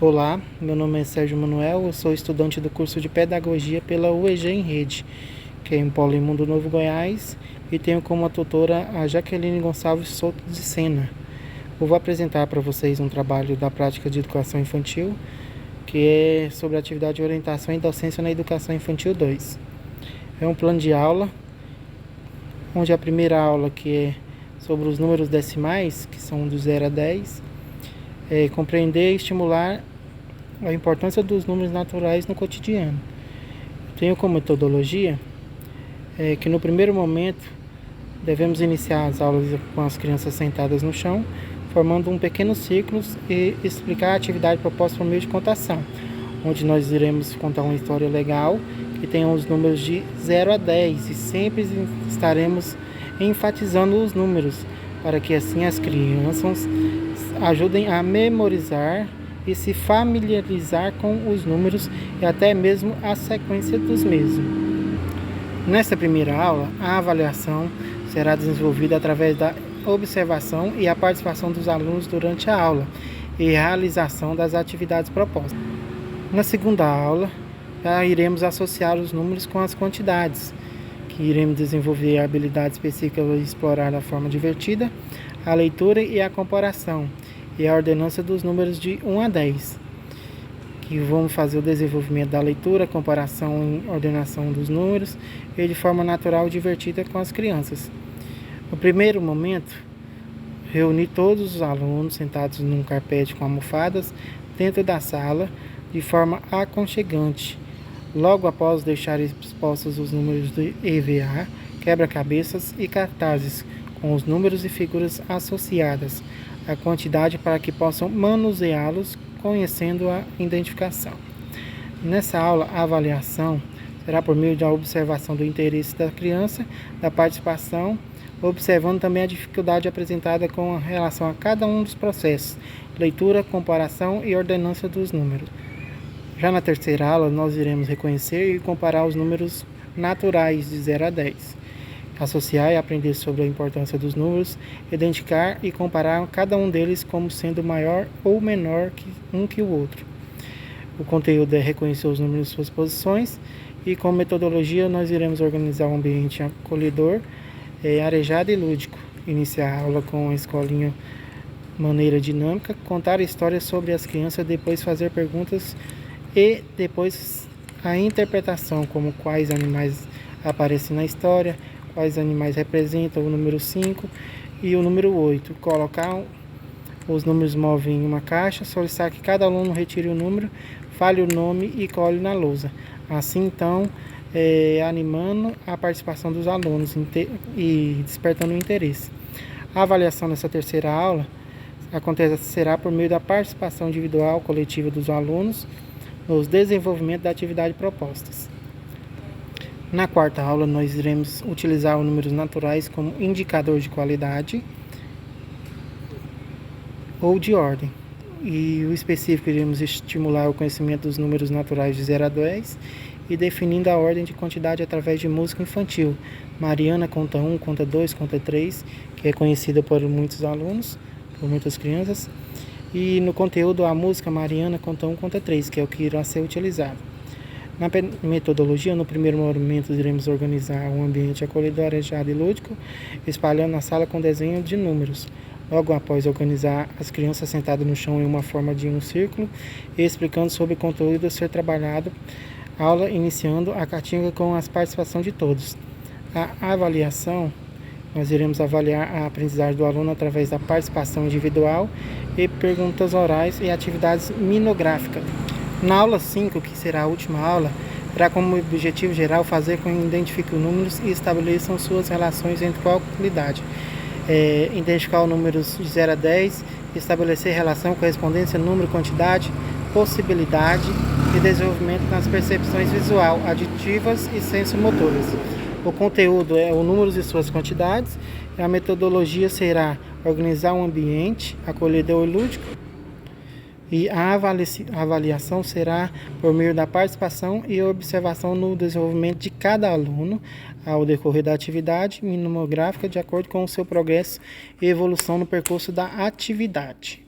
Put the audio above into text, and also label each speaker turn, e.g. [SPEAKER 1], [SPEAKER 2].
[SPEAKER 1] Olá, meu nome é Sérgio Manuel, eu sou estudante do curso de Pedagogia pela UEG em Rede, que é em Polo Mundo Novo, Goiás, e tenho como tutora a Jaqueline Gonçalves Souto de Sena. Eu vou apresentar para vocês um trabalho da prática de educação infantil, que é sobre a atividade de orientação e docência na educação infantil 2. É um plano de aula, onde a primeira aula, que é sobre os números decimais, que são do 0 a 10, é compreender e estimular a importância dos números naturais no cotidiano. Tenho como metodologia que no primeiro momento devemos iniciar as aulas com as crianças sentadas no chão, formando um pequeno círculo e explicar a atividade proposta por meio de contação, onde nós iremos contar uma história legal que tenha os números de 0 a 10 e sempre estaremos enfatizando os números, para que assim as crianças ajudem a memorizar e se familiarizar com os números e até mesmo a sequência dos mesmos. Nesta primeira aula, a avaliação será desenvolvida através da observação e a participação dos alunos durante a aula e realização das atividades propostas. Na segunda aula, já iremos associar os números com as quantidades, que iremos desenvolver a habilidade específica e explorar da forma divertida a leitura e a comparação e a ordenança dos números de 1 a 10, que vamos fazer o desenvolvimento da leitura, comparação e ordenação dos números e de forma natural e divertida com as crianças. No primeiro momento, reunir todos os alunos sentados num carpete com almofadas dentro da sala de forma aconchegante. Logo após deixar expostos os números de EVA, quebra-cabeças e cartazes com os números e figuras associadas à quantidade para que possam manuseá-los conhecendo a identificação. Nessa aula, a avaliação será por meio da observação do interesse da criança, da participação, observando também a dificuldade apresentada com relação a cada um dos processos, leitura, comparação e ordenança dos números. Já na terceira aula, nós iremos reconhecer e comparar os números naturais de 0 a 10, associar e aprender sobre a importância dos números, identificar e comparar cada um deles como sendo maior ou menor que o outro. O conteúdo é reconhecer os números em suas posições e, com metodologia, nós iremos organizar um ambiente acolhedor, arejado e lúdico. Iniciar a aula com a escolinha maneira dinâmica, contar histórias sobre as crianças, depois fazer perguntas e depois a interpretação, como quais animais aparecem na história, quais animais representam o número 5 e o número 8. Colocar os números móveis em uma caixa, solicitar que cada aluno retire o número, fale o nome e cole na lousa. Assim, então, animando a participação dos alunos e despertando o interesse. A avaliação nessa terceira aula acontecerá por meio da participação individual coletiva dos alunos nos desenvolvimento da atividade propostas. Na quarta aula, nós iremos utilizar os números naturais como indicador de qualidade ou de ordem. E o específico, iremos estimular o conhecimento dos números naturais de 0 a 10 e definindo a ordem de quantidade através de música infantil. Mariana conta 1, conta 2, conta 3, que é conhecida por muitos alunos, por muitas crianças. E no conteúdo, a música Mariana conta 1, conta 3, que é o que irá ser utilizado. Na metodologia, no primeiro momento, iremos organizar um ambiente acolhedor, arejado e lúdico, espalhando a sala com desenho de números. Logo após, organizar as crianças sentadas no chão em uma forma de um círculo e explicando sobre o conteúdo a ser trabalhado. Aula iniciando a cartilha com a participação de todos. A avaliação, nós iremos avaliar a aprendizagem do aluno através da participação individual e perguntas orais e atividades minográficas. Na aula 5, que será a última aula, terá como objetivo geral fazer com que identifiquem os números e estabeleçam suas relações entre qualidade. Identificar os números de 0 a 10, estabelecer relação, correspondência, número, quantidade, possibilidade e desenvolvimento nas percepções visual, aditivas e sensomotoras. O conteúdo é o números e suas quantidades, e a metodologia será organizar um ambiente acolhedor e lúdico, e a avaliação será por meio da participação e observação no desenvolvimento de cada aluno ao decorrer da atividade minimográfica de acordo com o seu progresso e evolução no percurso da atividade.